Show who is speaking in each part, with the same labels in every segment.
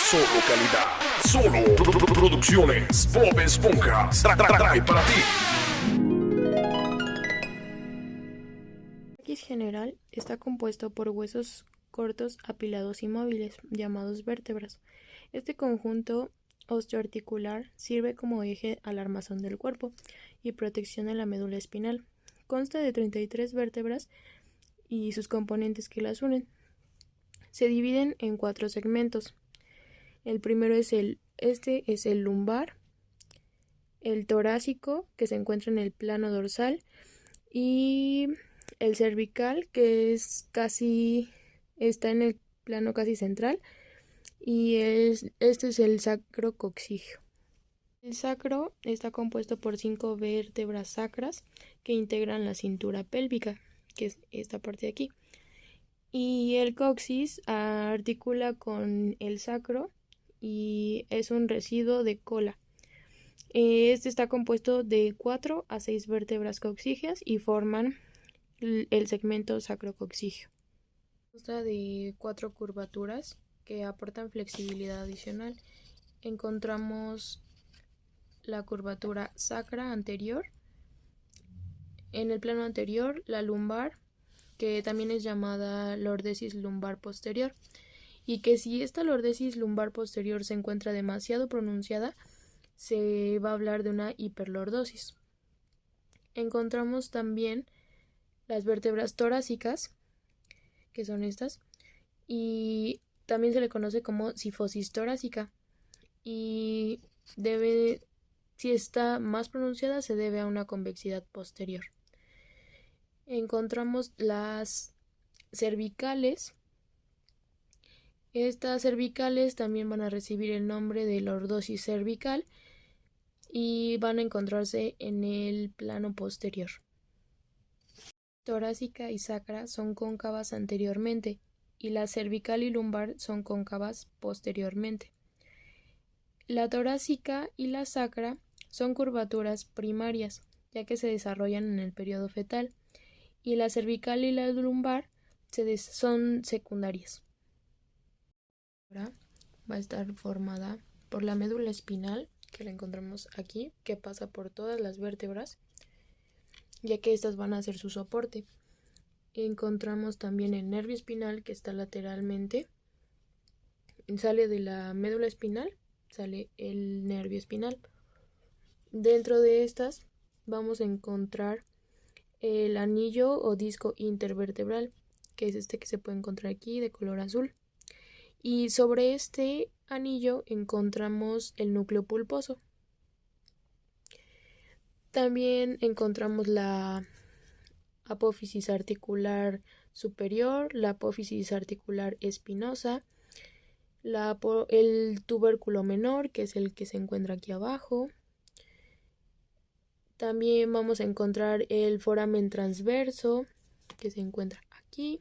Speaker 1: Solo calidad. Solo producciones Bob Esponja trae para ti.
Speaker 2: El raquis general está compuesto por huesos cortos apilados y móviles, llamados vértebras. Este conjunto osteoarticular sirve como eje al armazón del cuerpo y protección de la médula espinal. Consta de 33 vértebras y sus componentes que las unen. Se dividen en 4 segmentos. El primero es el lumbar, el torácico, que se encuentra en el plano dorsal, y el cervical, que está en el plano casi central, y este es el sacrococcígeo. El sacro está compuesto por 5 vértebras sacras que integran la cintura pélvica, que es esta parte de aquí. Y el coxis articula con el sacro y es un residuo de cola. Este está compuesto de 4 a 6 vértebras coccígeas y forman el segmento sacrococcígeo. Consta de 4 curvaturas que aportan flexibilidad adicional. Encontramos la curvatura sacra anterior, en el plano anterior la lumbar, que también es llamada lordesis lumbar posterior, y que si esta lordesis lumbar posterior se encuentra demasiado pronunciada, se va a hablar de una hiperlordosis. Encontramos también las vértebras torácicas, que son estas, y también se le conoce como cifosis torácica, y si está más pronunciada, se debe a una convexidad posterior. Encontramos las cervicales. Estas cervicales también van a recibir el nombre de lordosis cervical y van a encontrarse en el plano posterior. Torácica y sacra son cóncavas anteriormente y la cervical y lumbar son cóncavas posteriormente. La torácica y la sacra son curvaturas primarias, ya que se desarrollan en el periodo fetal, y la cervical y la lumbar son secundarias. Ahora va a estar formada por la médula espinal, que la encontramos aquí, que pasa por todas las vértebras, ya que estas van a ser su soporte. Encontramos también el nervio espinal, que está lateralmente. Sale de la médula espinal, sale el nervio espinal. Dentro de estas vamos a encontrar el anillo o disco intervertebral, que es este que se puede encontrar aquí de color azul. Y sobre este anillo encontramos el núcleo pulposo. También encontramos la apófisis articular superior, la apófisis articular espinosa, el tubérculo menor, que es el que se encuentra aquí abajo. También vamos a encontrar el foramen transverso, que se encuentra aquí.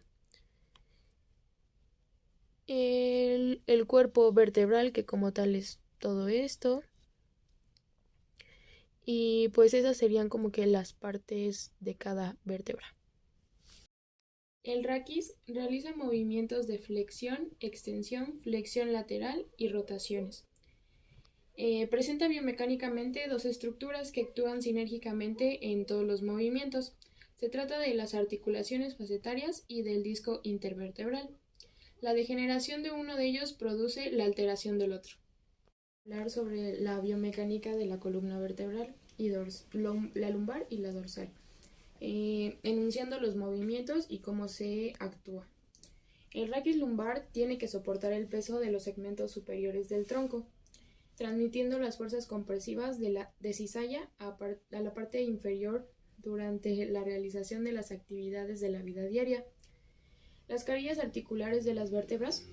Speaker 2: El cuerpo vertebral, que como tal es todo esto. Y pues esas serían como que las partes de cada vértebra. El raquis realiza movimientos de flexión, extensión, flexión lateral y rotaciones. Presenta biomecánicamente 2 estructuras que actúan sinérgicamente en todos los movimientos. Se trata de las articulaciones facetarias y del disco intervertebral. La degeneración de uno de ellos produce la alteración del otro. Hablar sobre la biomecánica de la columna vertebral y la lumbar y la dorsal, enunciando los movimientos y cómo se actúa. El raquis lumbar tiene que soportar el peso de los segmentos superiores del tronco, transmitiendo las fuerzas compresivas de cizalla a la parte inferior durante la realización de las actividades de la vida diaria. Las carillas articulares de las vértebras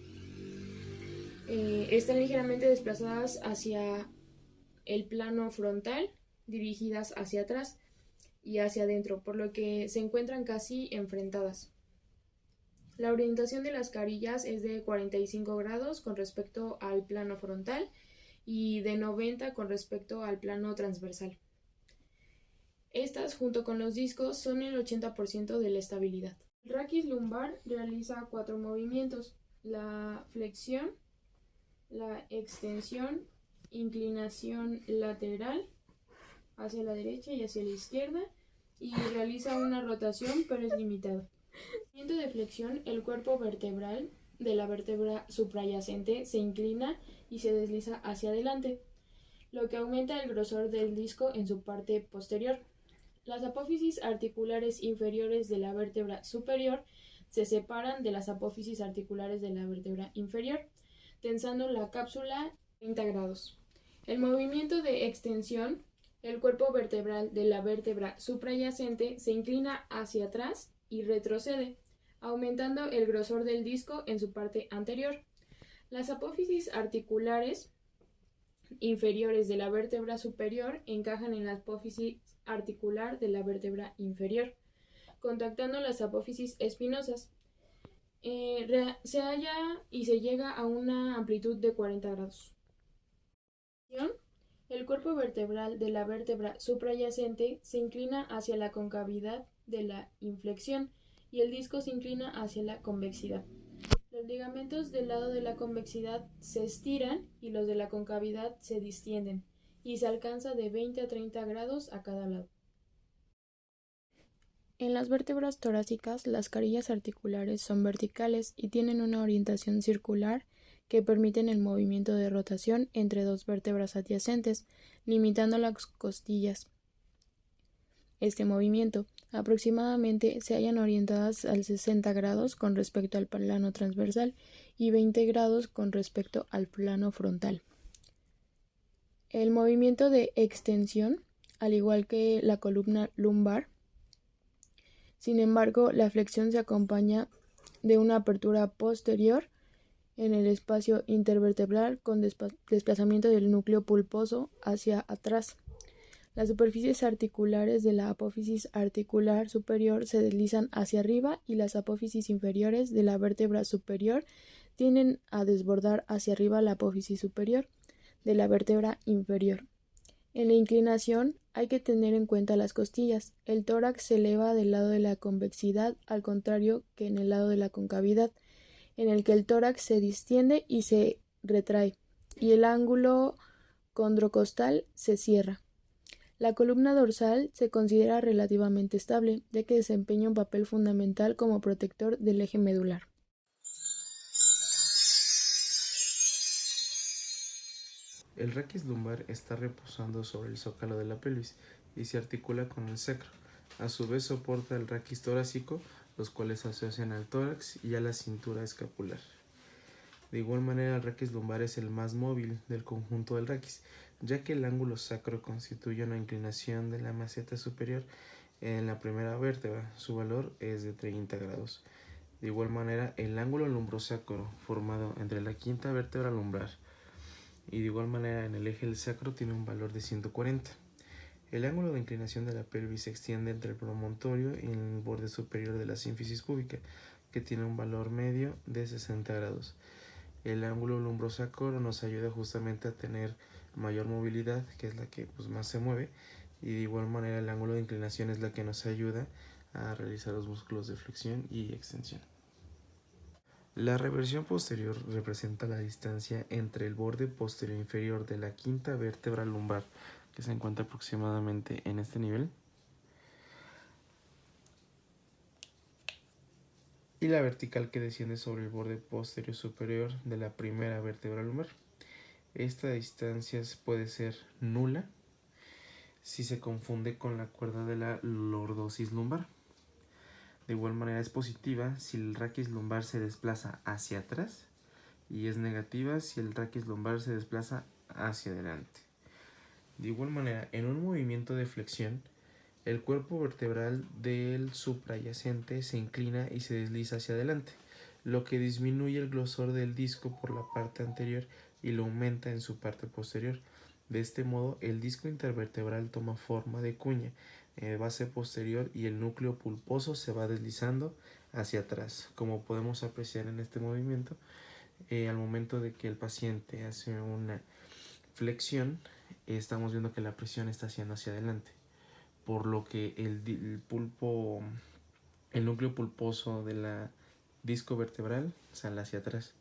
Speaker 2: están ligeramente desplazadas hacia el plano frontal, dirigidas hacia atrás y hacia adentro, por lo que se encuentran casi enfrentadas. La orientación de las carillas es de 45 grados con respecto al plano frontal y de 90 con respecto al plano transversal. Estas, junto con los discos, son el 80% de la estabilidad. El raquis lumbar realiza 4 movimientos: la flexión, la extensión, inclinación lateral hacia la derecha y hacia la izquierda, y realiza una rotación, pero es limitado. En el movimiento de flexión, el cuerpo vertebral de la vértebra suprayacente se inclina y se desliza hacia adelante, lo que aumenta el grosor del disco en su parte posterior. Las apófisis articulares inferiores de la vértebra superior se separan de las apófisis articulares de la vértebra inferior, tensando la cápsula 30 grados. El movimiento de extensión, el cuerpo vertebral de la vértebra suprayacente se inclina hacia atrás y retrocede, aumentando el grosor del disco en su parte anterior. Las apófisis articulares inferiores de la vértebra superior encajan en la apófisis articular de la vértebra inferior, contactando las apófisis espinosas. Se halla y se llega a una amplitud de 40 grados. El cuerpo vertebral de la vértebra suprayacente se inclina hacia la concavidad de la inflexión y el disco se inclina hacia la convexidad. Los ligamentos del lado de la convexidad se estiran y los de la concavidad se distienden, y se alcanza de 20 a 30 grados a cada lado. En las vértebras torácicas, las carillas articulares son verticales y tienen una orientación circular que permiten el movimiento de rotación entre dos vértebras adyacentes, limitando las costillas. Este movimiento aproximadamente se hallan orientadas al 60 grados con respecto al plano transversal y 20 grados con respecto al plano frontal. El movimiento de extensión, al igual que la columna lumbar, sin embargo, la flexión se acompaña de una apertura posterior en el espacio intervertebral con desplazamiento del núcleo pulposo hacia atrás. Las superficies articulares de la apófisis articular superior se deslizan hacia arriba y las apófisis inferiores de la vértebra superior tienden a desbordar hacia arriba la apófisis superior de la vértebra inferior. En la inclinación hay que tener en cuenta las costillas. El tórax se eleva del lado de la convexidad, al contrario que en el lado de la concavidad, en el que el tórax se distiende y se retrae, y el ángulo condrocostal se cierra. La columna dorsal se considera relativamente estable, ya que desempeña un papel fundamental como protector del eje medular.
Speaker 3: El raquis lumbar está reposando sobre el zócalo de la pelvis y se articula con el sacro. A su vez soporta el raquis torácico, los cuales se asocian al tórax y a la cintura escapular. De igual manera, el raquis lumbar es el más móvil del conjunto del raquis, ya que el ángulo sacro constituye una inclinación de la maceta superior en la primera vértebra. Su valor es de 30 grados. De igual manera, el ángulo lumbrosacro, formado entre la quinta vértebra lumbar y de igual manera en el eje del sacro, tiene un valor de 140. El ángulo de inclinación de la pelvis se extiende entre el promontorio y el borde superior de la sínfisis púbica, que tiene un valor medio de 60 grados. El ángulo lumbrosacro nos ayuda justamente a tener mayor movilidad, que es la que más se mueve, y de igual manera el ángulo de inclinación es la que nos ayuda a realizar los músculos de flexión y extensión. La reversión posterior representa la distancia entre el borde posterior inferior de la quinta vértebra lumbar, que se encuentra aproximadamente en este nivel, y la vertical que desciende sobre el borde posterior superior de la primera vértebra lumbar. Esta distancia puede ser nula si se confunde con la cuerda de la lordosis lumbar. De igual manera es positiva si el raquis lumbar se desplaza hacia atrás y es negativa si el raquis lumbar se desplaza hacia adelante. De igual manera, en un movimiento de flexión, el cuerpo vertebral del suprayacente se inclina y se desliza hacia adelante, lo que disminuye el grosor del disco por la parte anterior y lo aumenta en su parte posterior. De este modo, el disco intervertebral toma forma de cuña, base posterior, y el núcleo pulposo se va deslizando hacia atrás. Como podemos apreciar en este movimiento, al momento de que el paciente hace una flexión, estamos viendo que la presión está haciendo hacia adelante, por lo que el núcleo pulposo de la disco vertebral sale hacia atrás.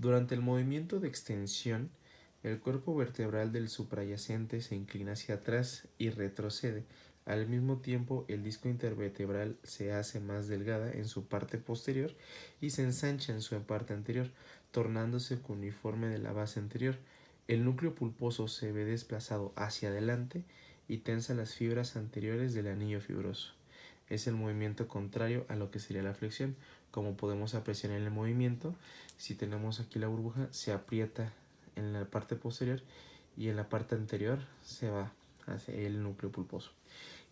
Speaker 3: Durante el movimiento de extensión, el cuerpo vertebral del suprayacente se inclina hacia atrás y retrocede. Al mismo tiempo, el disco intervertebral se hace más delgada en su parte posterior y se ensancha en su parte anterior, tornándose cuneiforme de la base anterior. El núcleo pulposo se ve desplazado hacia adelante y tensa las fibras anteriores del anillo fibroso. Es el movimiento contrario a lo que sería la flexión. Como podemos apreciar en el movimiento, si tenemos aquí la burbuja, se aprieta en la parte posterior y en la parte anterior se va hacia el núcleo pulposo.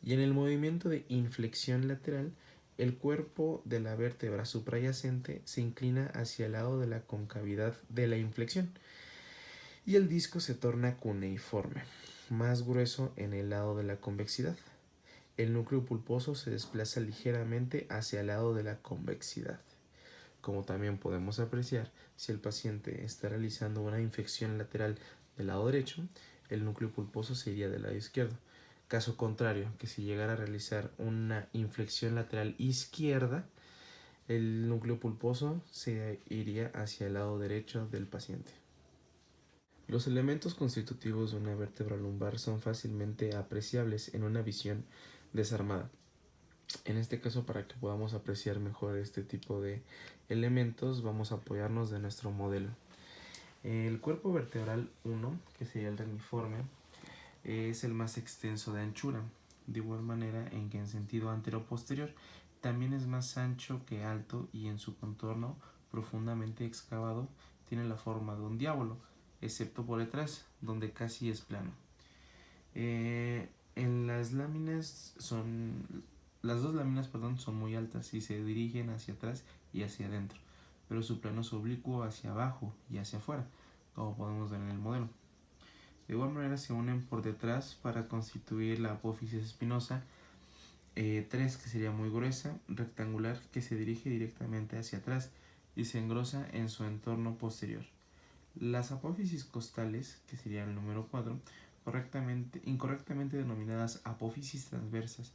Speaker 3: Y en el movimiento de inflexión lateral, el cuerpo de la vértebra suprayacente se inclina hacia el lado de la concavidad de la inflexión y el disco se torna cuneiforme, más grueso en el lado de la convexidad. El núcleo pulposo se desplaza ligeramente hacia el lado de la convexidad. Como también podemos apreciar, si el paciente está realizando una inflexión lateral del lado derecho, el núcleo pulposo se iría del lado izquierdo. Caso contrario, que si llegara a realizar una inflexión lateral izquierda, el núcleo pulposo se iría hacia el lado derecho del paciente. Los elementos constitutivos de una vértebra lumbar son fácilmente apreciables en una visión desarmada. En este caso, para que podamos apreciar mejor este tipo de elementos, vamos a apoyarnos de nuestro modelo. El cuerpo vertebral 1, que sería el reniforme, es el más extenso de anchura, de igual manera en que en sentido antero-posterior también es más ancho que alto y en su contorno profundamente excavado tiene la forma de un diábolo, excepto por detrás, donde casi es plano. En las láminas las dos láminas son muy altas y se dirigen hacia atrás y hacia adentro, pero su plano es oblicuo hacia abajo y hacia afuera, como podemos ver en el modelo. De igual manera se unen por detrás para constituir la apófisis espinosa 3, que sería muy gruesa, rectangular, que se dirige directamente hacia atrás y se engrosa en su entorno posterior. Las apófisis costales, que sería el número 4, incorrectamente denominadas apófisis transversas,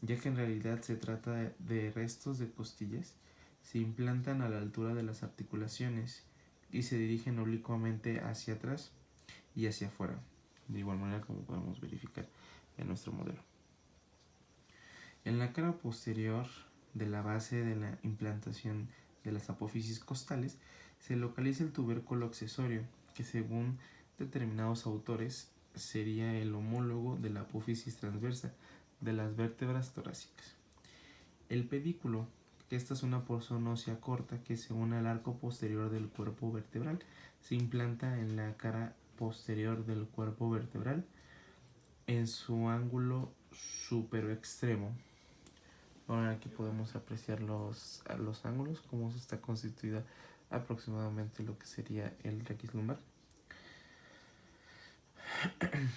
Speaker 3: ya que en realidad se trata de restos de costillas, se implantan a la altura de las articulaciones y se dirigen oblicuamente hacia atrás y hacia afuera, de igual manera como podemos verificar en nuestro modelo. En la cara posterior de la base de la implantación de las apófisis costales se localiza el tubérculo accesorio, que según determinados autores sería el homólogo de la apófisis transversa de las vértebras torácicas. El pedículo, que esta es una porción ósea corta que se une al arco posterior del cuerpo vertebral, se implanta en la cara posterior del cuerpo vertebral en su ángulo superoextremo. Ahora aquí podemos apreciar los ángulos, cómo se está constituida aproximadamente lo que sería el raquis lumbar.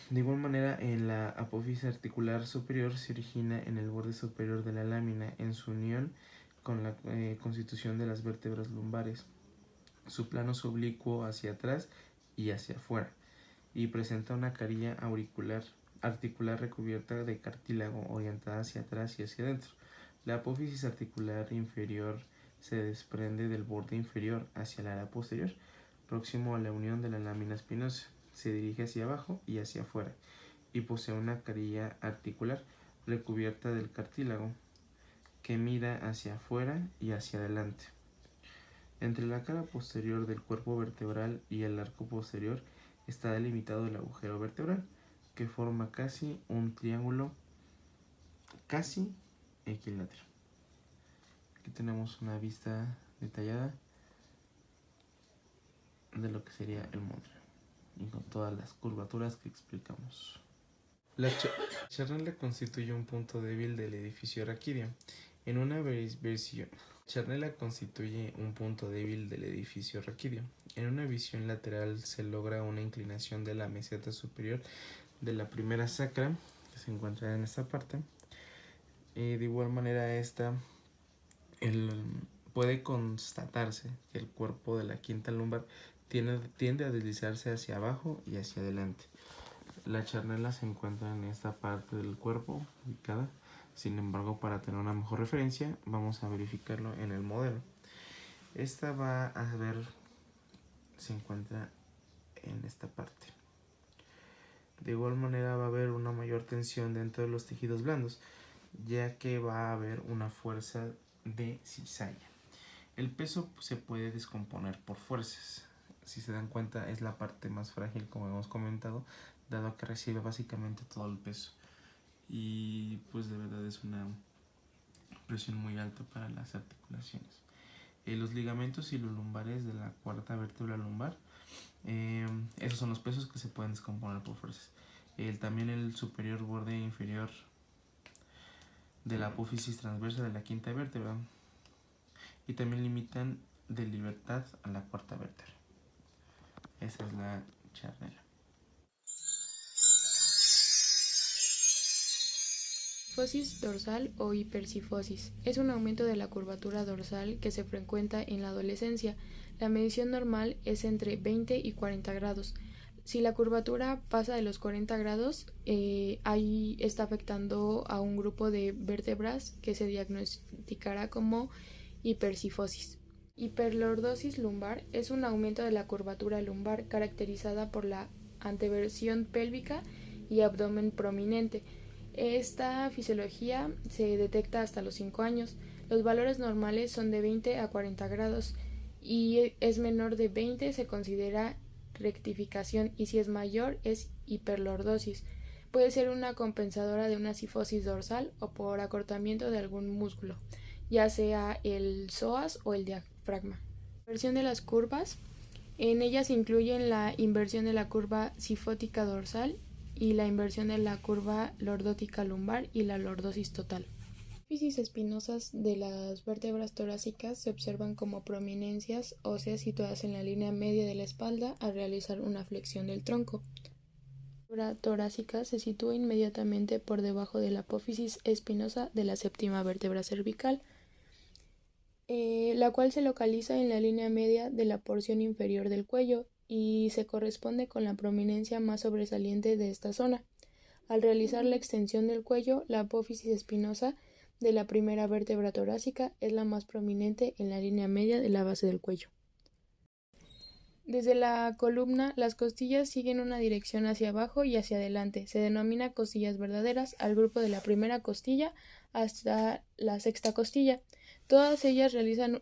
Speaker 3: De igual manera, en la apófisis articular superior se origina en el borde superior de la lámina en su unión con la constitución de las vértebras lumbares. Su plano es oblicuo hacia atrás y hacia afuera y presenta una carilla articular recubierta de cartílago orientada hacia atrás y hacia adentro. La apófisis articular inferior se desprende del borde inferior hacia el área posterior, próximo a la unión de la lámina espinosa. Se dirige hacia abajo y hacia afuera y posee una carilla articular recubierta del cartílago que mira hacia afuera y hacia adelante. Entre la cara posterior del cuerpo vertebral y el arco posterior está delimitado el agujero vertebral, que forma casi un triángulo casi equilátero. Aquí tenemos una vista detallada de lo que sería el modelo y con todas las curvaturas que explicamos. La charnela constituye un punto débil del edificio raquídeo. En una visión lateral se logra una inclinación de la meseta superior de la primera sacra, que se encuentra en esta parte. De igual manera puede constatarse que el cuerpo de la quinta lumbar tiende a deslizarse hacia abajo y hacia adelante. La charnela se encuentra en esta parte del cuerpo ubicada. Sin embargo, para tener una mejor referencia, vamos a verificarlo en el modelo. Esta va a ver se encuentra en esta parte. De igual manera va a haber una mayor tensión dentro de los tejidos blandos, ya que va a haber una fuerza de cizalla. El peso se puede descomponer por fuerzas. Si se dan cuenta, es la parte más frágil, como hemos comentado, dado que recibe básicamente todo el peso. Y pues de verdad es una presión muy alta para las articulaciones. Los ligamentos y los lumbares de la cuarta vértebra lumbar, esos son los pesos que se pueden descomponer por fuerzas. También el superior borde inferior de la apófisis transversa de la quinta vértebra, y también limitan de libertad a la cuarta vértebra. Esa es la charnela.
Speaker 2: Cifosis dorsal o hipercifosis es un aumento de la curvatura dorsal que se frecuenta en la adolescencia. La medición normal es entre 20 y 40 grados. Si la curvatura pasa de los 40 grados, ahí está afectando a un grupo de vértebras que se diagnosticará como hipercifosis. Hiperlordosis lumbar es un aumento de la curvatura lumbar caracterizada por la anteversión pélvica y abdomen prominente. Esta fisiología se detecta hasta los 5 años. Los valores normales son de 20 a 40 grados y es menor de 20 se considera rectificación, y si es mayor es hiperlordosis. Puede ser una compensadora de una cifosis dorsal o por acortamiento de algún músculo, ya sea el psoas o el diafragma. Inversión de las curvas. En ellas se incluyen la inversión de la curva cifótica dorsal y la inversión de la curva lordótica lumbar y la lordosis total. Apófisis espinosas de las vértebras torácicas se observan como prominencias óseas situadas en la línea media de la espalda al realizar una flexión del tronco. La vértebra torácica se sitúa inmediatamente por debajo de la apófisis espinosa de la séptima vértebra cervical, la cual se localiza en la línea media de la porción inferior del cuello y se corresponde con la prominencia más sobresaliente de esta zona. Al realizar la extensión del cuello, la apófisis espinosa de la primera vértebra torácica es la más prominente en la línea media de la base del cuello. Desde la columna, las costillas siguen una dirección hacia abajo y hacia adelante. Se denomina costillas verdaderas al grupo de la primera costilla hasta la sexta costilla. Todas ellas realizan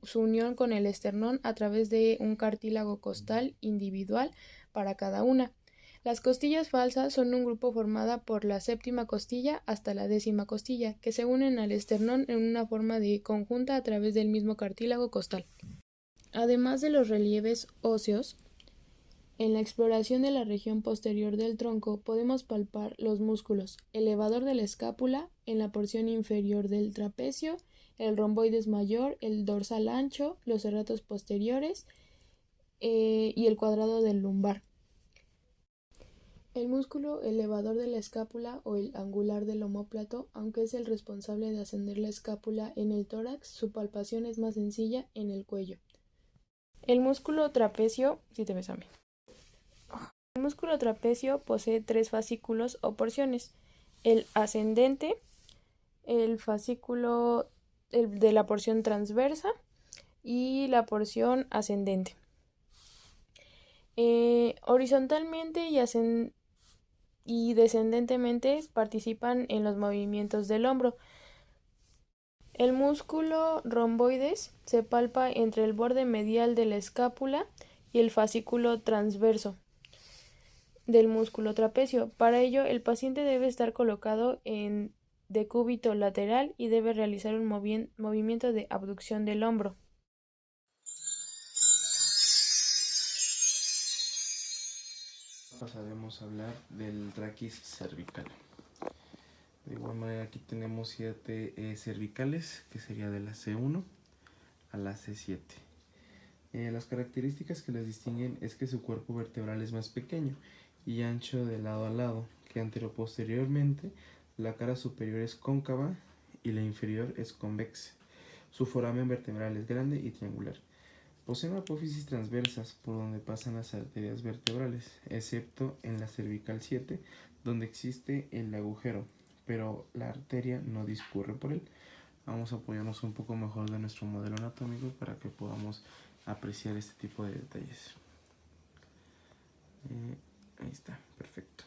Speaker 2: su unión con el esternón a través de un cartílago costal individual para cada una. Las costillas falsas son un grupo formado por la séptima costilla hasta la décima costilla, que se unen al esternón en una forma de conjunta a través del mismo cartílago costal. Además de los relieves óseos, en la exploración de la región posterior del tronco podemos palpar los músculos elevador de la escápula en la porción inferior del trapecio, el romboides mayor, el dorsal ancho, los serratos posteriores y el cuadrado del lumbar. El músculo elevador de la escápula o el angular del omóplato, aunque es el responsable de ascender la escápula en el tórax, su palpación es más sencilla en el cuello. El músculo trapecio, El músculo trapecio posee 3 fascículos o porciones: el ascendente, el fascículo de la porción transversa y la porción ascendente. Horizontalmente y descendentemente participan en los movimientos del hombro. El músculo romboides se palpa entre el borde medial de la escápula y el fascículo transverso del músculo trapecio. Para ello, el paciente debe estar colocado en decúbito lateral y debe realizar un movimiento de abducción del hombro.
Speaker 3: Pasaremos a hablar del raquis cervical. De igual manera, aquí tenemos 7 cervicales, que sería de la C1 a la C7. Las características que las distinguen es que su cuerpo vertebral es más pequeño y ancho de lado a lado, que anteroposteriormente la cara superior es cóncava y la inferior es convexa. Su foramen vertebral es grande y triangular. Poseen apófisis transversas por donde pasan las arterias vertebrales, excepto en la cervical 7, donde existe el agujero, pero la arteria no discurre por él. Vamos a apoyarnos un poco mejor de nuestro modelo anatómico para que podamos apreciar este tipo de detalles. Ahí está, perfecto.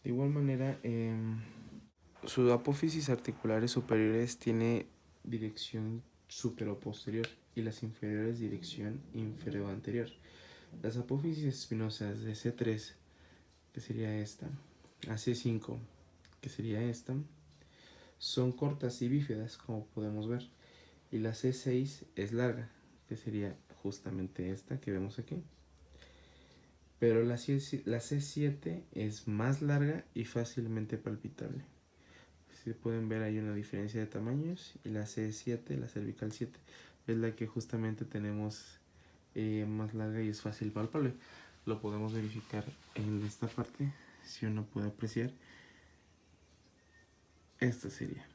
Speaker 3: De igual manera, sus apófisis articulares superiores tiene dirección supero-posterior y las inferiores dirección inferior-anterior. Las apófisis espinosas de C3, que sería esta, a C5, que sería esta, son cortas y bífidas, como podemos ver, y la C6 es larga, que sería justamente esta que vemos aquí. Pero la C7 es más larga y fácilmente palpitable. Si pueden ver, hay una diferencia de tamaños, y la C7, la cervical 7, es la que justamente tenemos más larga y es fácil palpable. Lo podemos verificar en esta parte, si uno puede apreciar. Esta sería,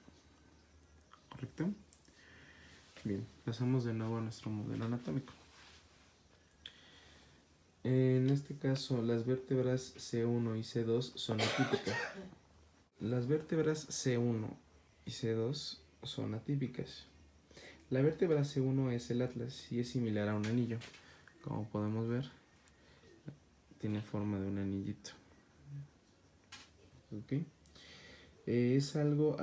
Speaker 3: ¿correcto? Bien, pasamos de nuevo a nuestro modelo anatómico. En este caso, las vértebras C1 y C2 son atípicas. Las vértebras C1 y C2 son atípicas. La vértebra C1 es el atlas y es similar a un anillo. Como podemos ver, tiene forma de un anillito. ¿Okay? Es algo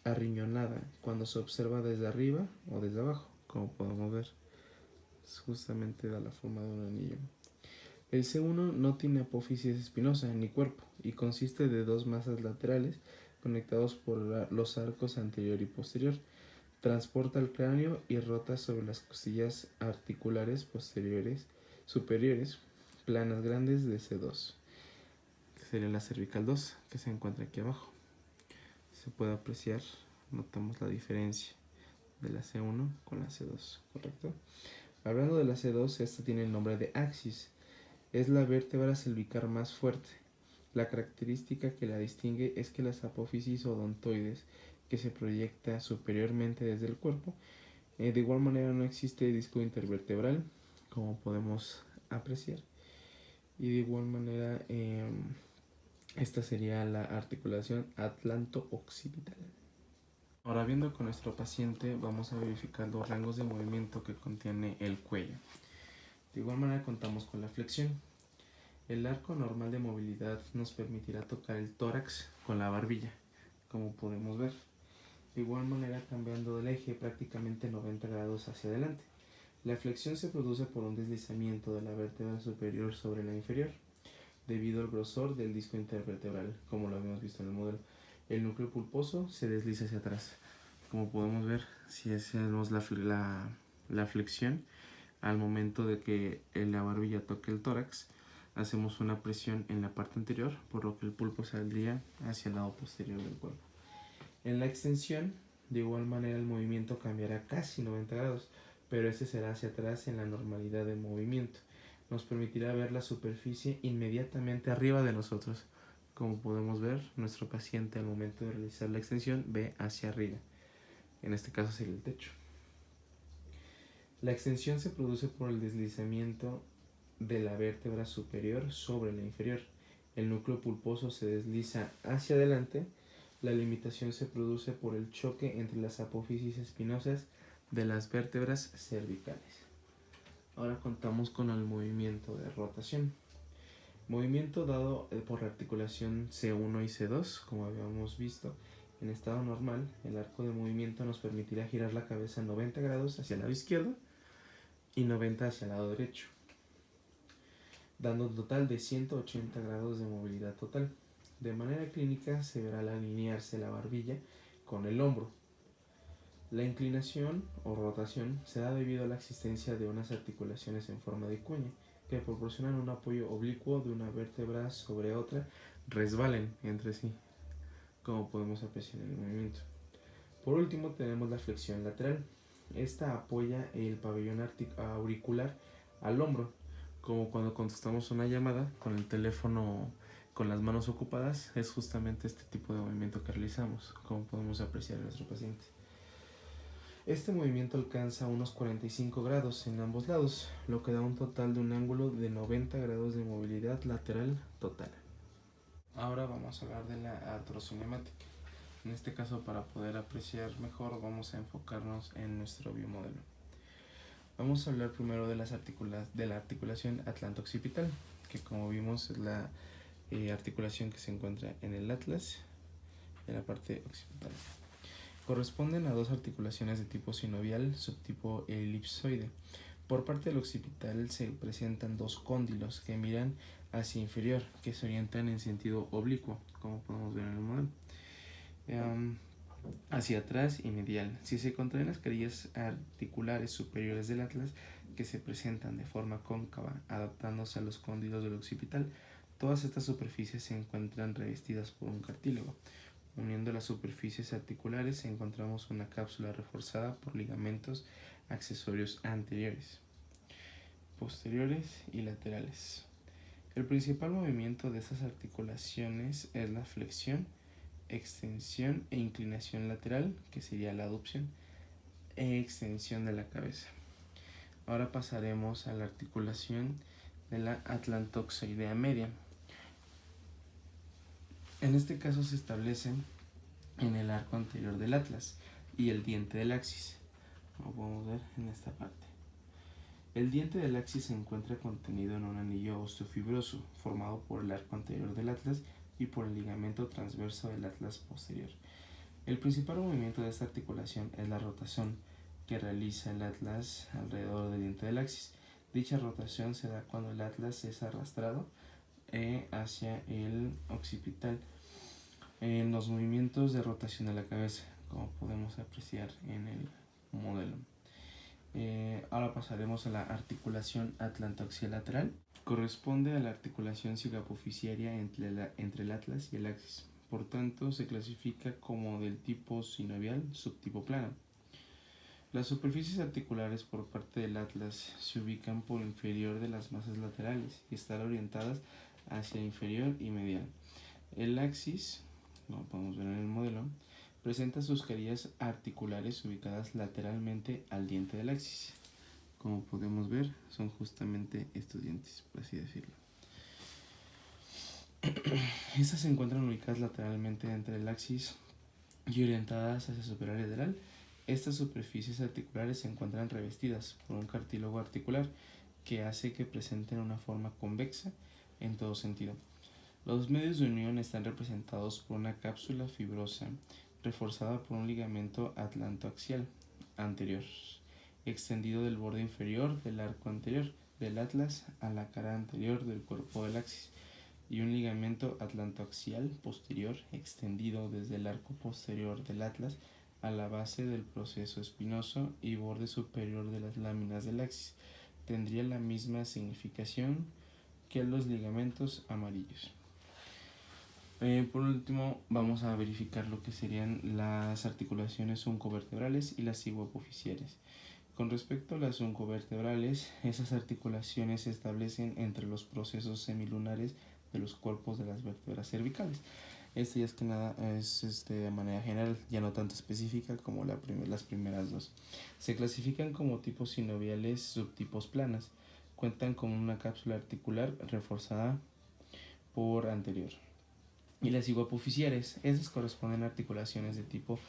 Speaker 3: arriñonada cuando se observa desde arriba o desde abajo. Como podemos ver, justamente da la forma de un anillo. El C1 no tiene apófisis espinosa ni cuerpo y consiste de dos masas laterales conectados por los arcos anterior y posterior. Transporta el cráneo y rota sobre las costillas articulares superiores, planas grandes de C2, que sería la cervical 2, que se encuentra aquí abajo. Se puede apreciar, notamos la diferencia de la C1 con la C2, ¿correcto? Hablando de la C2, esta tiene el nombre de axis. Es la vértebra cervical más fuerte. La característica que la distingue es que las apófisis odontoides, que se proyecta superiormente desde el cuerpo, de igual manera no existe disco intervertebral, como podemos apreciar, y de igual manera esta sería la articulación atlanto-occipital. Ahora, viendo con nuestro paciente, vamos a verificar los rangos de movimiento que contiene el cuello. De igual manera contamos con la flexión. El arco normal de movilidad nos permitirá tocar el tórax con la barbilla, como podemos ver. De igual manera, cambiando el eje prácticamente 90 grados hacia adelante. La flexión se produce por un deslizamiento de la vértebra superior sobre la inferior, debido al grosor del disco intervertebral, como lo habíamos visto en el modelo. El núcleo pulposo se desliza hacia atrás. Como podemos ver, si hacemos la flexión, al momento de que la barbilla toque el tórax, hacemos una presión en la parte anterior, por lo que el pulpo saldría hacia el lado posterior del cuerpo. En la extensión, de igual manera, el movimiento cambiará casi 90 grados, pero este será hacia atrás en la normalidad de movimiento. Nos permitirá ver la superficie inmediatamente arriba de nosotros. Como podemos ver, nuestro paciente al momento de realizar la extensión ve hacia arriba. En este caso sería el techo. La extensión se produce por el deslizamiento de la vértebra superior sobre la inferior. El núcleo pulposo se desliza hacia adelante. La limitación se produce por el choque entre las apófisis espinosas de las vértebras cervicales. Ahora contamos con el movimiento de rotación. Movimiento dado por la articulación C1 y C2, como habíamos visto. En estado normal, el arco de movimiento nos permitirá girar la cabeza 90 grados hacia el lado izquierdo y 90 hacia el lado derecho, dando un total de 180 grados de movilidad total. De manera clínica se verá al alinearse la barbilla con el hombro. La inclinación o rotación se da debido a la existencia de unas articulaciones en forma de cuña que proporcionan un apoyo oblicuo de una vértebra sobre otra, resbalen entre sí, como podemos apreciar en el movimiento. Por último tenemos la flexión lateral. Esta apoya el pabellón auricular al hombro, como cuando contestamos una llamada con el teléfono con las manos ocupadas. Es justamente este tipo de movimiento que realizamos, como podemos apreciar en nuestro paciente. Este movimiento alcanza unos 45 grados en ambos lados, lo que da un total de un ángulo de 90 grados de movilidad lateral total. Ahora vamos a hablar de la artrocinemática. En este caso, para poder apreciar mejor, vamos a enfocarnos en nuestro biomodelo. Vamos a hablar primero de la articulación atlanto-occipital, que como vimos es la articulación que se encuentra en el atlas, en la parte occipital. Corresponden a dos articulaciones de tipo sinovial, subtipo elipsoide. Por parte del occipital se presentan dos cóndilos que miran hacia inferior, que se orientan en sentido oblicuo, como podemos ver en el modelo, hacia atrás y medial. Si se contraen las carillas articulares superiores del atlas, que se presentan de forma cóncava, adaptándose a los cóndilos del occipital, todas estas superficies se encuentran revestidas por un cartílago. Uniendo las superficies articulares encontramos una cápsula reforzada por ligamentos accesorios anteriores, posteriores y laterales. El principal movimiento de estas articulaciones es la flexión, extensión e inclinación lateral, que sería la aducción, e extensión de la cabeza. Ahora pasaremos a la articulación de la atlantoxoidea media. En este caso se establecen en el arco anterior del atlas y el diente del axis, como podemos ver en esta parte. El diente del axis se encuentra contenido en un anillo osteofibroso formado por el arco anterior del atlas y por el ligamento transverso del atlas posterior. El principal movimiento de esta articulación es la rotación que realiza el atlas alrededor del diente del axis. Dicha rotación se da cuando el atlas es arrastrado hacia el occipital en los movimientos de rotación de la cabeza, como podemos apreciar en el modelo. Ahora pasaremos a la articulación atlantoaxial lateral. Corresponde a la articulación cigoapofisiaria entre el atlas y el axis. Por tanto, se clasifica como del tipo sinovial, subtipo plano. Las superficies articulares por parte del atlas se ubican por inferior de las masas laterales y están orientadas hacia inferior y medial. El axis, como podemos ver en el modelo, presenta sus carillas articulares ubicadas lateralmente al diente del axis. Como podemos ver, son justamente estos dientes, por así decirlo. Estas se encuentran ubicadas lateralmente entre el axis y orientadas hacia superior y lateral. Estas superficies articulares se encuentran revestidas por un cartílago articular que hace que presenten una forma convexa en todo sentido. Los medios de unión están representados por una cápsula fibrosa reforzada por un ligamento atlantoaxial anterior, extendido del borde inferior del arco anterior del atlas a la cara anterior del cuerpo del axis, y un ligamento atlantoaxial posterior extendido desde el arco posterior del atlas a la base del proceso espinoso y borde superior de las láminas del axis. Tendría la misma significación que los ligamentos amarillos. Por último, vamos a verificar lo que serían las articulaciones oncovertebrales y las cigoapofisiares. Con respecto a las oncovertebrales, esas articulaciones se establecen entre los procesos semilunares de los cuerpos de las vértebras cervicales. Esto ya es que nada es de manera general, ya no tanto específica como las primeras dos. Se clasifican como tipos sinoviales, subtipos planas. Cuentan con una cápsula articular reforzada por anterior. Y las cigoapofisiares, esas corresponden a articulaciones de tipo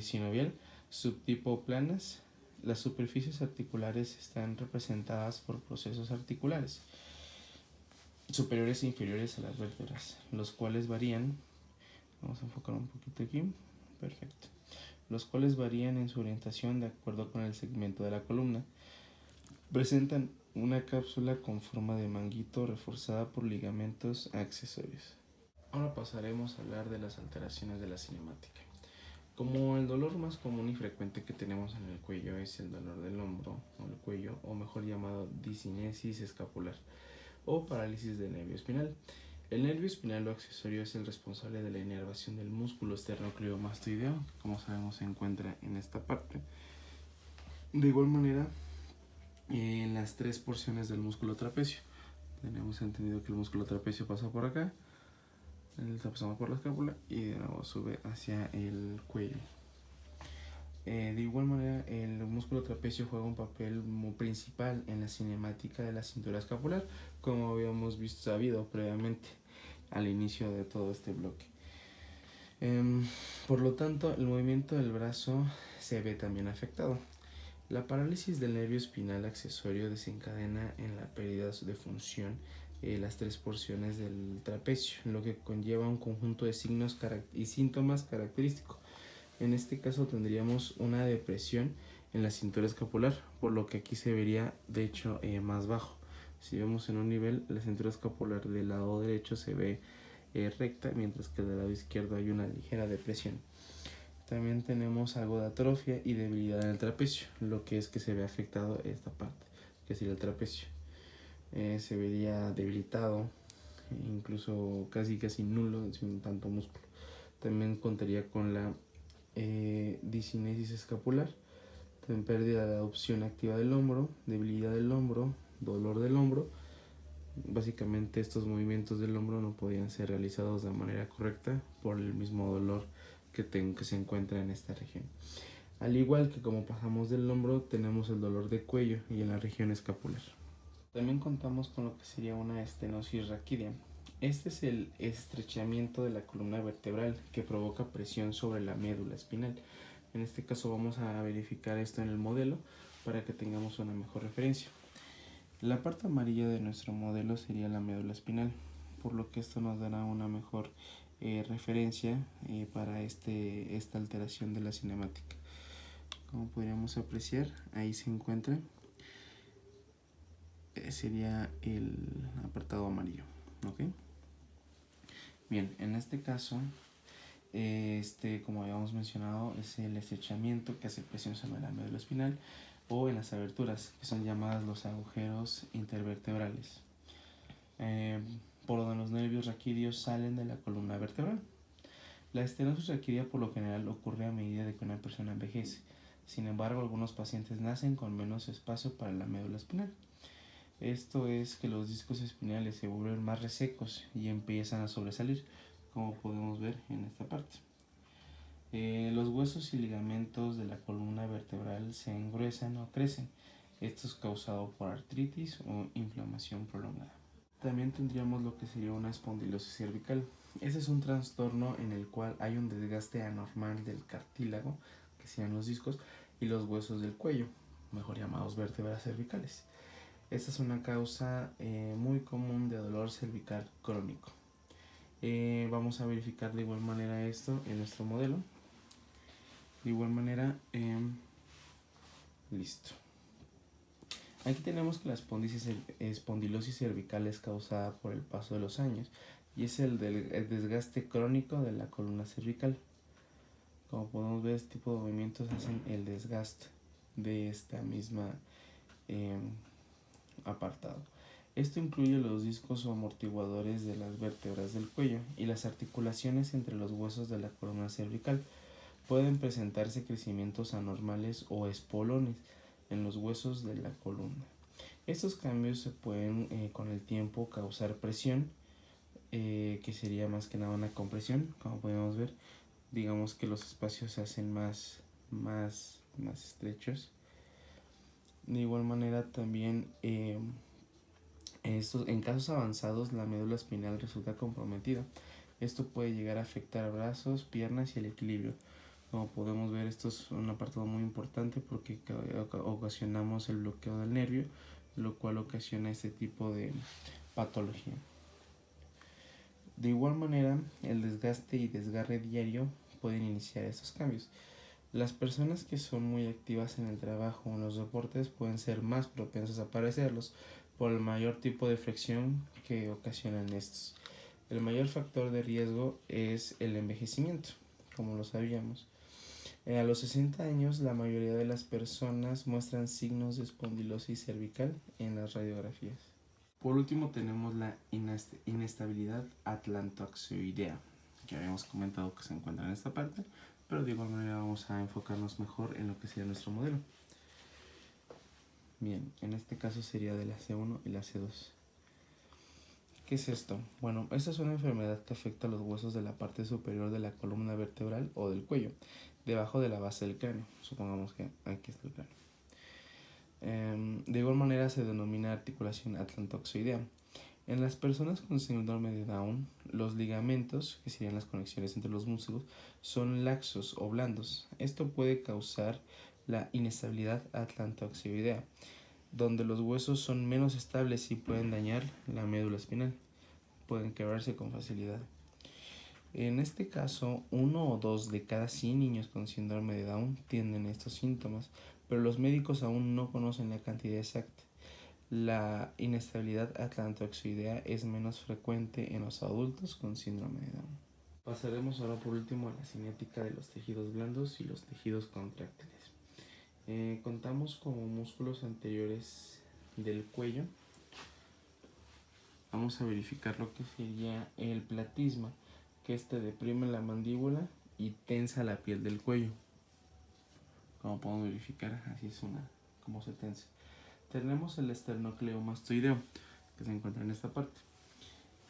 Speaker 3: sinovial, subtipo planas. Las superficies articulares están representadas por procesos articulares superiores e inferiores a las vértebras, los cuales varían, vamos a enfocar un poquito aquí, perfecto, los cuales varían en su orientación de acuerdo con el segmento de la columna. Presentan una cápsula con forma de manguito reforzada por ligamentos accesorios. Ahora pasaremos a hablar de las alteraciones de la cinemática. Como el dolor más común y frecuente que tenemos en el cuello es el dolor del hombro o el cuello, o mejor llamado disinesis escapular o parálisis del nervio espinal. El nervio espinal o accesorio es el responsable de la inervación del músculo esternocleidomastoideo, que como sabemos se encuentra en esta parte. De igual manera, en las tres porciones del músculo trapecio. Tenemos entendido que el músculo trapecio pasa por acá, pasamos por la escápula y de nuevo sube hacia el cuello. De igual manera, el músculo trapecio juega un papel muy principal en la cinemática de la cintura escapular, como habíamos sabido previamente al inicio de todo este bloque. Por lo tanto, el movimiento del brazo se ve también afectado. La parálisis del nervio espinal accesorio desencadena en la pérdida de función las tres porciones del trapecio, lo que conlleva un conjunto de signos y síntomas característicos. En este caso tendríamos una depresión en la cintura escapular, por lo que aquí se vería de hecho más bajo. Si vemos en un nivel, la cintura escapular del lado derecho se ve recta, mientras que del lado izquierdo hay una ligera depresión. También tenemos algo de atrofia y debilidad en el trapecio, lo que es que se ve afectado esta parte, que sería el trapecio. Se vería debilitado, incluso casi nulo, sin tanto músculo. También contaría con la discinesis escapular, también pérdida de adopción activa del hombro, debilidad del hombro, dolor del hombro. Básicamente estos movimientos del hombro no podían ser realizados de manera correcta por el mismo dolor que se encuentra en esta región. Al igual que como pasamos del hombro, tenemos el dolor de cuello y en la región escapular. También contamos con lo que sería una estenosis raquídea. Este es el estrechamiento de la columna vertebral que provoca presión sobre la médula espinal. En este caso vamos a verificar esto en el modelo para que tengamos una mejor referencia. La parte amarilla de nuestro modelo sería la médula espinal, por lo que esto nos dará una mejor referencia para esta alteración de la cinemática. Como podríamos apreciar, ahí se encuentra, sería el apartado amarillo. ¿Okay? Bien, en este caso, como habíamos mencionado, es el estrechamiento que hace presión sobre la médula espinal o en las aberturas, que son llamadas los agujeros intervertebrales, por donde los nervios raquídeos salen de la columna vertebral. La estenosis raquídea por lo general ocurre a medida de que una persona envejece. Sin embargo, algunos pacientes nacen con menos espacio para la médula espinal. Esto es que los discos espinales se vuelven más resecos y empiezan a sobresalir, como podemos ver en esta parte. Los huesos y ligamentos de la columna vertebral se engruesan o crecen. Esto es causado por artritis o inflamación prolongada. También tendríamos lo que sería una espondilosis cervical. Este es un trastorno en el cual hay un desgaste anormal del cartílago, que serían los discos, y los huesos del cuello, mejor llamados vértebras cervicales. Esta es una causa muy común de dolor cervical crónico. Vamos a verificar de igual manera esto en nuestro modelo. De igual manera, listo. Aquí tenemos que la espondilosis cervical es causada por el paso de los años y es el desgaste crónico de la columna cervical. Como podemos ver, este tipo de movimientos hacen el desgaste de esta misma apartado. Esto incluye los discos o amortiguadores de las vértebras del cuello y las articulaciones entre los huesos de la columna cervical. Pueden presentarse crecimientos anormales o espolones en los huesos de la columna. Estos cambios se pueden con el tiempo causar presión, que sería más que nada una compresión. Como podemos ver, digamos que los espacios se hacen más estrechos. De igual manera también en casos avanzados la médula espinal resulta comprometida. Esto puede llegar a afectar brazos, piernas y el equilibrio. Como podemos ver, esto es un apartado muy importante porque ocasionamos el bloqueo del nervio, lo cual ocasiona este tipo de patología. De igual manera, el desgaste y desgarre diario pueden iniciar estos cambios. Las personas que son muy activas en el trabajo o en los deportes pueden ser más propensas a padecerlos por el mayor tipo de fricción que ocasionan estos. El mayor factor de riesgo es el envejecimiento, como lo sabíamos. A los 60 años, la mayoría de las personas muestran signos de espondilosis cervical en las radiografías. Por último, tenemos la inestabilidad atlantoxioidea, que habíamos comentado que se encuentra en esta parte, pero de igual manera vamos a enfocarnos mejor en lo que sería nuestro modelo. Bien, en este caso sería de la C1 y la C2. ¿Qué es esto? Bueno, esta es una enfermedad que afecta a los huesos de la parte superior de la columna vertebral o del cuello, debajo de la base del cráneo. Supongamos que aquí está el cráneo. De igual manera se denomina articulación atlantoxoidea. En las personas con síndrome de Down, los ligamentos, que serían las conexiones entre los músculos, son laxos o blandos. Esto puede causar la inestabilidad atlantoxoidea. donde los huesos son menos estables y pueden dañar la médula espinal, pueden quebrarse con facilidad. En este caso, 1 o 2 de cada 100 niños con síndrome de Down tienen estos síntomas, pero los médicos aún no conocen la cantidad exacta. La inestabilidad atlantoxoidea es menos frecuente en los adultos con síndrome de Down. Pasaremos ahora por último a la cinética de los tejidos blandos y los tejidos contráctiles. Contamos como músculos anteriores del cuello. Vamos a verificar lo que sería el platisma, que deprime la mandíbula y tensa la piel del cuello. Como podemos verificar, así es como se tensa. Tenemos el esternocleidomastoideo, que se encuentra en esta parte.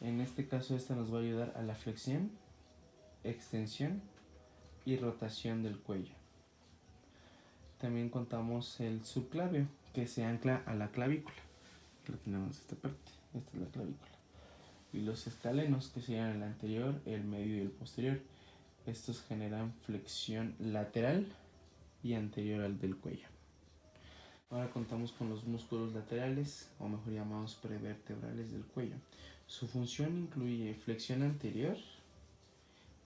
Speaker 3: En este caso, esta nos va a ayudar a la flexión, extensión y rotación del cuello. También contamos el subclavio, que se ancla a la clavícula, que lo tenemos en esta parte. Esta es la clavícula. Y los escalenos, que serían el anterior, el medio y el posterior. Estos generan flexión lateral y anterior al del cuello. Ahora contamos con los músculos laterales, o mejor llamados prevertebrales del cuello. Su función incluye flexión anterior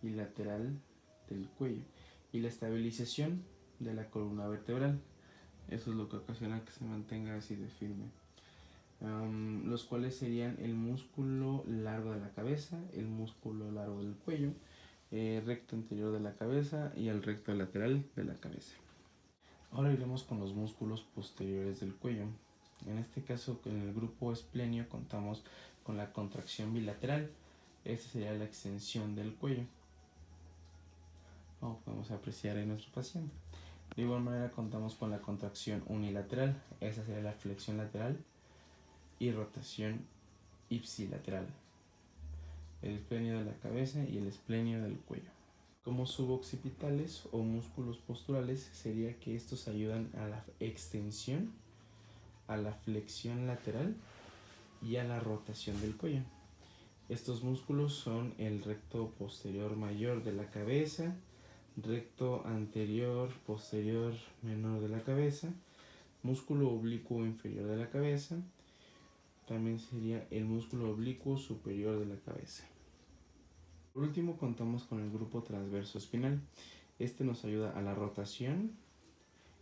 Speaker 3: y lateral del cuello y la estabilización de la columna vertebral. Eso es lo que ocasiona que se mantenga así de firme. Los cuales serían el músculo largo de la cabeza, el músculo largo del cuello, recto anterior de la cabeza y el recto lateral de la cabeza. Ahora iremos con los músculos posteriores del cuello. En este caso, en el grupo esplenio contamos con la contracción bilateral. Esta sería la extensión del cuello, como podemos apreciar en nuestro paciente. De igual manera contamos con la contracción unilateral. Esa sería la flexión lateral y rotación ipsilateral. El esplenio de la cabeza y el esplenio del cuello. Como suboccipitales o músculos posturales sería que estos ayudan a la extensión, a la flexión lateral y a la rotación del cuello. Estos músculos son el recto posterior mayor de la cabeza, recto anterior posterior menor de la cabeza, músculo oblicuo inferior de la cabeza. También sería el músculo oblicuo superior de la cabeza. Por último, contamos con el grupo transverso espinal. Este nos ayuda a la rotación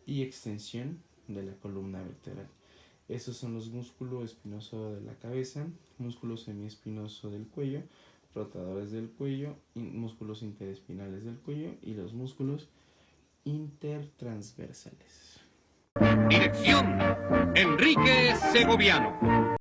Speaker 3: y extensión de la columna vertebral. Estos son los músculos espinoso de la cabeza, músculo semiespinoso del cuello, rotadores del cuello, músculos interespinales del cuello y los músculos intertransversales.
Speaker 4: Dirección: Enrique Segoviano.